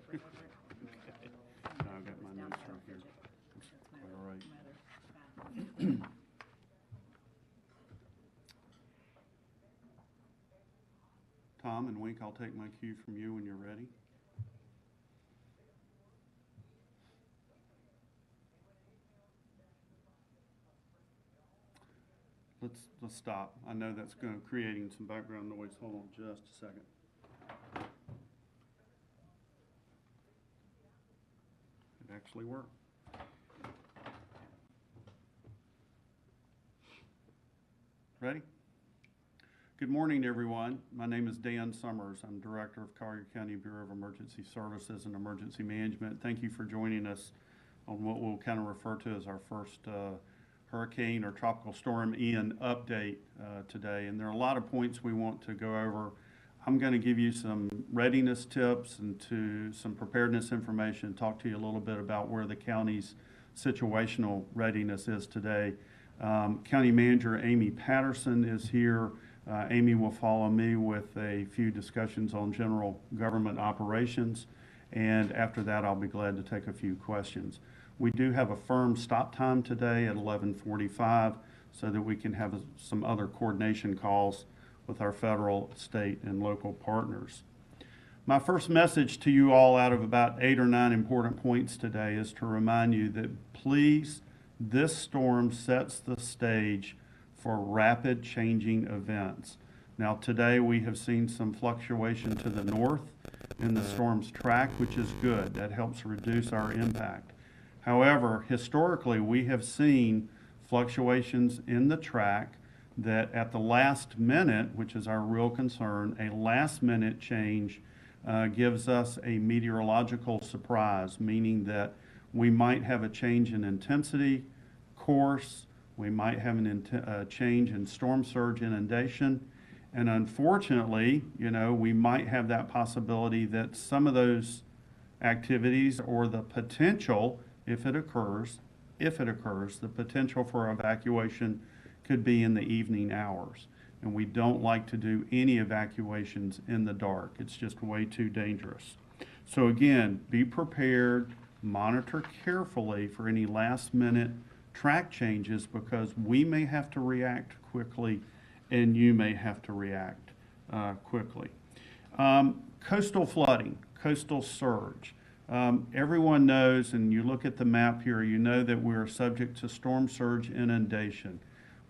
Okay. Now I've got my notes right here. All right. Tom and Wink, I'll take my cue from you when you're ready. Let's stop. I know that's creating some background noise. Hold on just a second. It actually worked. Ready? Good morning, everyone. My name is Dan Summers. I'm Director of Collier County Bureau of Emergency Services and Emergency Management. Thank you for joining us on what we'll kind of refer to as our first hurricane or tropical storm Ian update today. And there are a lot of points we want to go over. I'm going to give you some readiness tips and some preparedness information, talk to you a little bit about where the county's situational readiness is today. County Manager Amy Patterson is here. Amy will follow me with a few discussions on general government operations, and after that I'll be glad to take a few questions. We do have a firm stop time today at 11:45 so that we can have some other coordination calls with our federal, state, and local partners. My first message to you all out of about 8 or 9 important points today is to remind you that please, this storm sets the stage for rapid changing events. Now today we have seen some fluctuation to the north in the storm's track, which is good. That helps reduce our impact. However, historically we have seen fluctuations in the track that at the last minute, which is our real concern, a last minute change gives us a meteorological surprise, meaning that we might have a change in intensity, course, we might have a change in storm surge inundation, and unfortunately, we might have that possibility that some of those activities or the potential, if it occurs, the potential for evacuation could be in the evening hours. And we don't like to do any evacuations in the dark. It's just way too dangerous. So again, be prepared, monitor carefully for any last minute track changes because we may have to react quickly and you may have to react quickly. Coastal flooding, coastal surge. Everyone knows, and you look at the map here, you know that we're subject to storm surge inundation.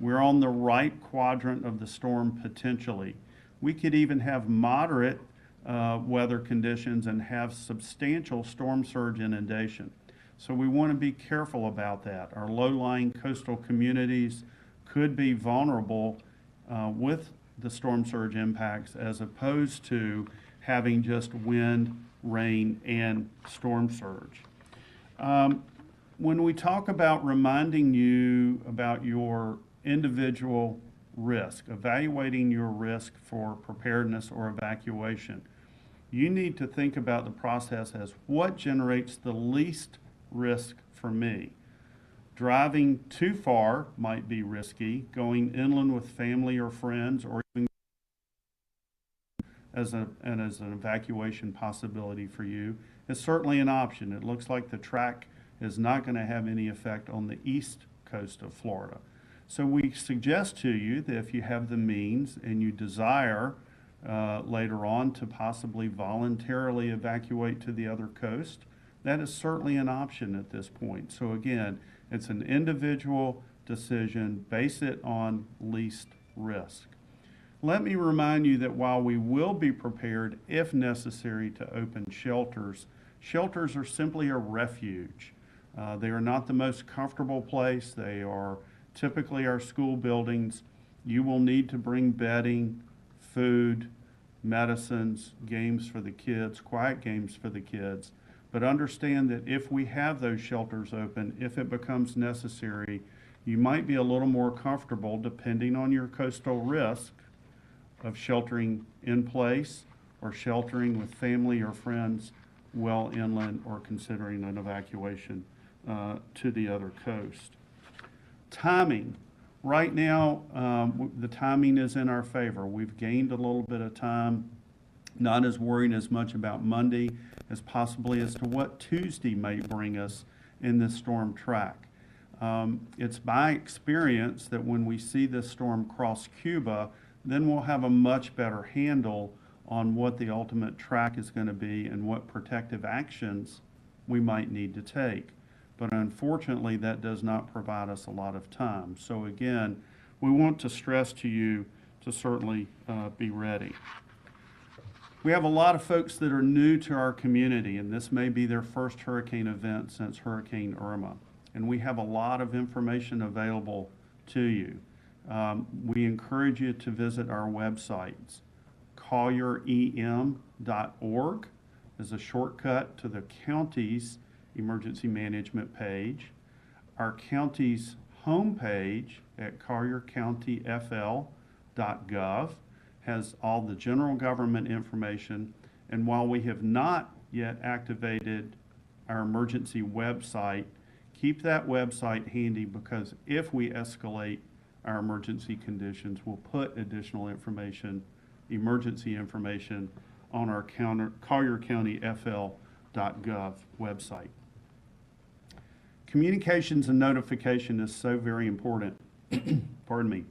We're on the right quadrant of the storm potentially. We could even have moderate weather conditions and have substantial storm surge inundation. So we want to be careful about that. Our low-lying coastal communities could be vulnerable with the storm surge impacts as opposed to having just wind, rain, and storm surge. When we talk about reminding you about your individual risk, evaluating your risk for preparedness or evacuation, you need to think about the process as what generates the least risk for me. Driving too far might be risky. Going inland with family or friends or even as an evacuation possibility for you is certainly an option. It looks like the track is not going to have any effect on the east coast of Florida. So we suggest to you that if you have the means and you desire later on to possibly voluntarily evacuate to the other coast, that is certainly an option at this point. So again, it's an individual decision. Base it on least risk. Let me remind you that while we will be prepared, if necessary, to open shelters, shelters are simply a refuge. They are not the most comfortable place. They are typically our school buildings. You will need to bring bedding, food, medicines, games for the kids, quiet games for the kids. But understand that if we have those shelters open, if it becomes necessary, you might be a little more comfortable, depending on your coastal risk, of sheltering in place or sheltering with family or friends well inland or considering an evacuation to the other coast. Timing. Right now, the timing is in our favor. We've gained a little bit of time Not as worried as much about Monday as possibly as to what Tuesday might bring us in this storm track. It's my experience that when we see this storm cross Cuba, then we'll have a much better handle on what the ultimate track is going to be and what protective actions we might need to take. But unfortunately, that does not provide us a lot of time. So again, we want to stress to you to certainly be ready. We have a lot of folks that are new to our community, and this may be their first hurricane event since Hurricane Irma. And we have a lot of information available to you. We encourage you to visit our websites. collierem.org is a shortcut to the county's emergency management page. Our county's homepage at colliercountyfl.gov has all the general government information. And while we have not yet activated our emergency website, keep that website handy, because if we escalate our emergency conditions, we'll put additional information, emergency information, on our colliercountyfl.gov website. Communications and notification is so very important. Pardon me.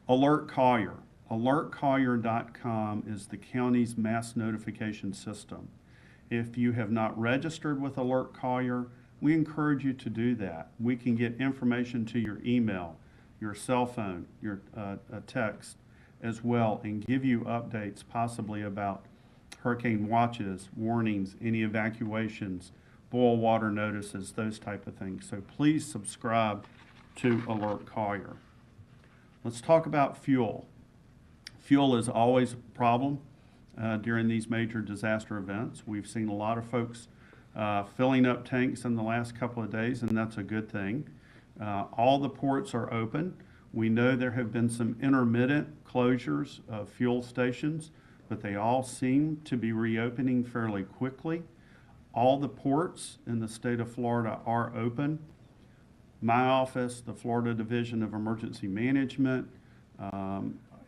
Alert Collier. AlertCollier.com is the county's mass notification system. If you have not registered with Alert Collier, we encourage you to do that. We can get information to your email, your cell phone, your text as well, and give you updates possibly about hurricane watches, warnings, any evacuations, boil water notices, those type of things. So please subscribe to Alert Collier. Let's talk about fuel. Fuel is always a problem during these major disaster events. We've seen a lot of folks filling up tanks in the last couple of days, and that's a good thing. All the ports are open. We know there have been some intermittent closures of fuel stations, but they all seem to be reopening fairly quickly. All the ports in the state of Florida are open. My office, the Florida Division of Emergency Management,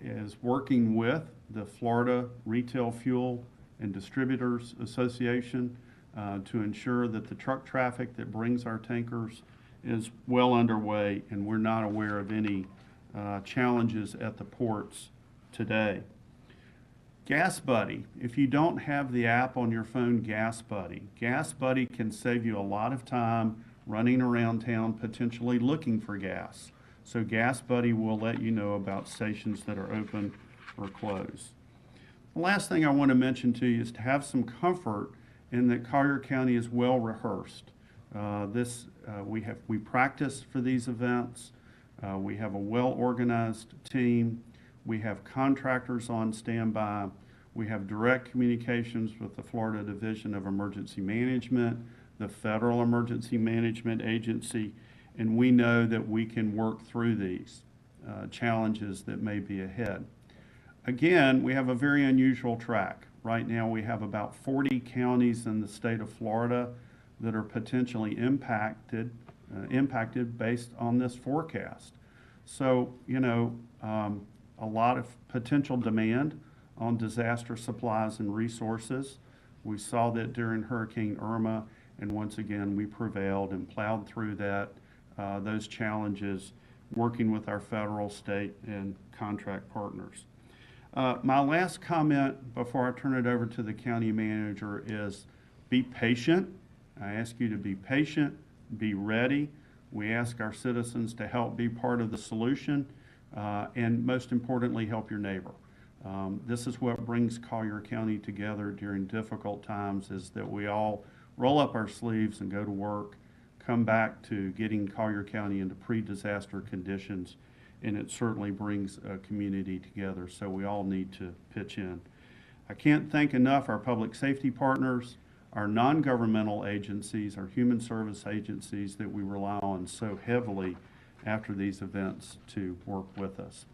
is working with the Florida Retail Fuel and Distributors Association to ensure that the truck traffic that brings our tankers is well underway, and we're not aware of any challenges at the ports today. Gas Buddy. If you don't have the app on your phone, Gas Buddy can save you a lot of time running around town potentially looking for gas. So Gas Buddy will let you know about stations that are open or closed. The last thing I want to mention to you is to have some comfort in that Collier County is well rehearsed. We practice for these events. We have a well-organized team. We have contractors on standby. We have direct communications with the Florida Division of Emergency Management, the Federal Emergency Management Agency, and we know that we can work through these challenges that may be ahead. Again, we have a very unusual track. Right now we have about 40 counties in the state of Florida that are potentially impacted based on this forecast. So, a lot of potential demand on disaster supplies and resources. We saw that during Hurricane Irma, and once again, we prevailed and plowed through those challenges, working with our federal, state, and contract partners. My last comment before I turn it over to the county manager is be patient. I ask you to be patient, be ready. We ask our citizens to help be part of the solution, and most importantly, help your neighbor. This is what brings Collier County together during difficult times, is that we all roll up our sleeves and go to work, come back to getting Collier County into pre-disaster conditions, and it certainly brings a community together, so we all need to pitch in. I can't thank enough our public safety partners, our non-governmental agencies, our human service agencies that we rely on so heavily after these events to work with us.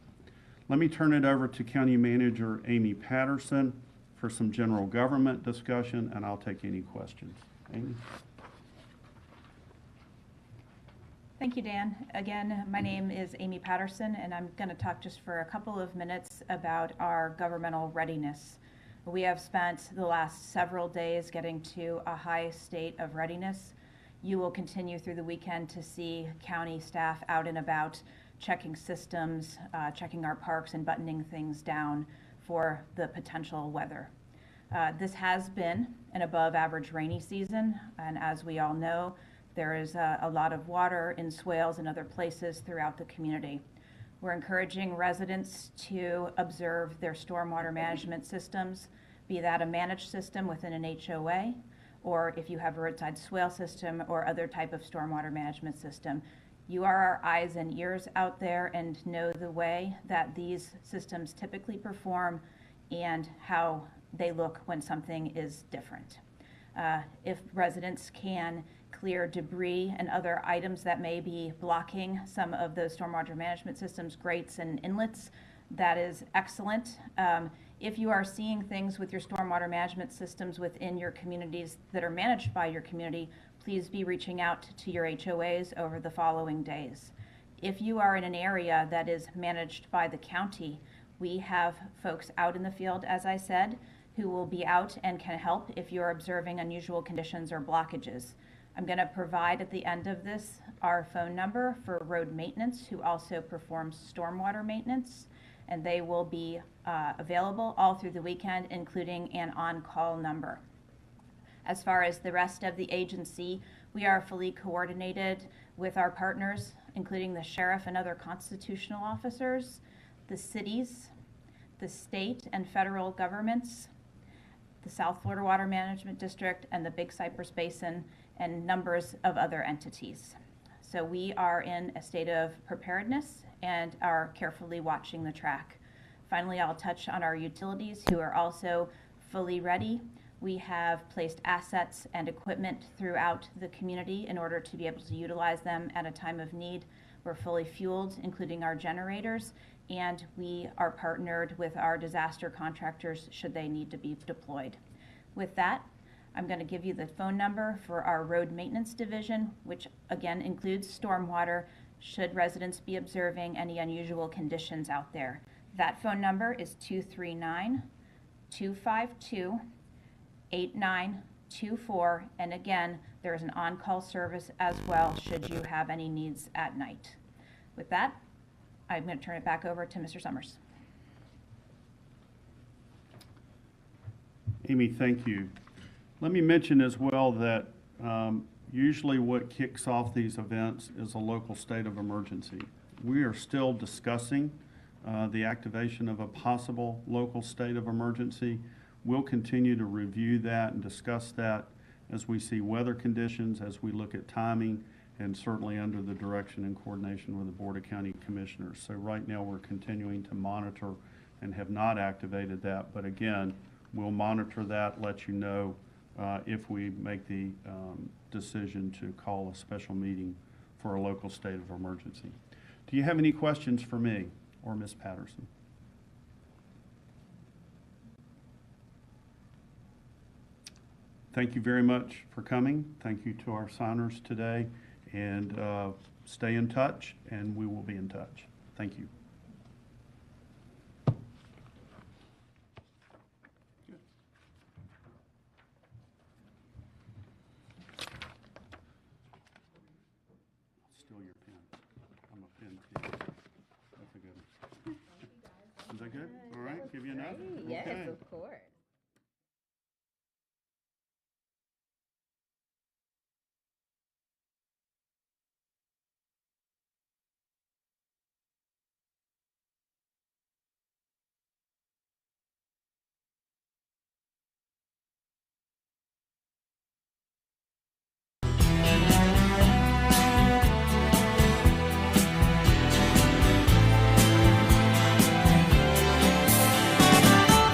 Let me turn it over to County Manager Amy Patterson for some general government discussion, and I'll take any questions. Amy? Thank you, Dan. Again, my name is Amy Patterson, and I'm going to talk just for a couple of minutes about our governmental readiness. We have spent the last several days getting to a high state of readiness. You will continue through the weekend to see county staff out and about, checking systems, checking our parks, and buttoning things down for the potential weather. This has been an above average rainy season, and as we all know, there is a lot of water in swales and other places throughout the community. We're encouraging residents to observe their stormwater management systems, be that a managed system within an HOA, or if you have a roadside swale system or other type of stormwater management system. You are our eyes and ears out there and know the way that these systems typically perform and how they look when something is different. If residents can clear debris and other items that may be blocking some of those stormwater management systems, grates and inlets, that is excellent. If you are seeing things with your stormwater management systems within your communities that are managed by your community, please be reaching out to your HOAs over the following days. If you are in an area that is managed by the county, we have folks out in the field, as I said, who will be out and can help if you're observing unusual conditions or blockages. I'm going to provide at the end of this our phone number for road maintenance, who also performs stormwater maintenance, and they will be available all through the weekend, including an on-call number. As far as the rest of the agency, we are fully coordinated with our partners, including the sheriff and other constitutional officers, the cities, the state and federal governments, the South Florida Water Management District, and the Big Cypress Basin, and numbers of other entities. So we are in a state of preparedness and are carefully watching the track. Finally, I'll touch on our utilities, who are also fully ready. We have placed assets and equipment throughout the community in order to be able to utilize them at a time of need. We're fully fueled, including our generators, and we are partnered with our disaster contractors should they need to be deployed. With that, I'm going to give you the phone number for our road maintenance division, which again includes stormwater, should residents be observing any unusual conditions out there. That phone number is 239-252-8924, and again, there is an on-call service as well should you have any needs at night. With that, I'm going to turn it back over to Mr. Summers. Amy, thank you. Let me mention as well that usually what kicks off these events is a local state of emergency. We are still discussing the activation of a possible local state of emergency. We'll continue to review that and discuss that as we see weather conditions, as we look at timing, and certainly under the direction and coordination with the Board of County Commissioners. So right now we're continuing to monitor and have not activated that, but again, we'll monitor that, let you know if we make the decision to call a special meeting for a local state of emergency. Do you have any questions for me or Ms. Patterson? Thank you very much for coming. Thank you to our signers today, and stay in touch, and we will be in touch. Thank you. Steal your pen. I'm a pen too. That's a good one. Is that good? All right, give you another? Yes, Okay. of course.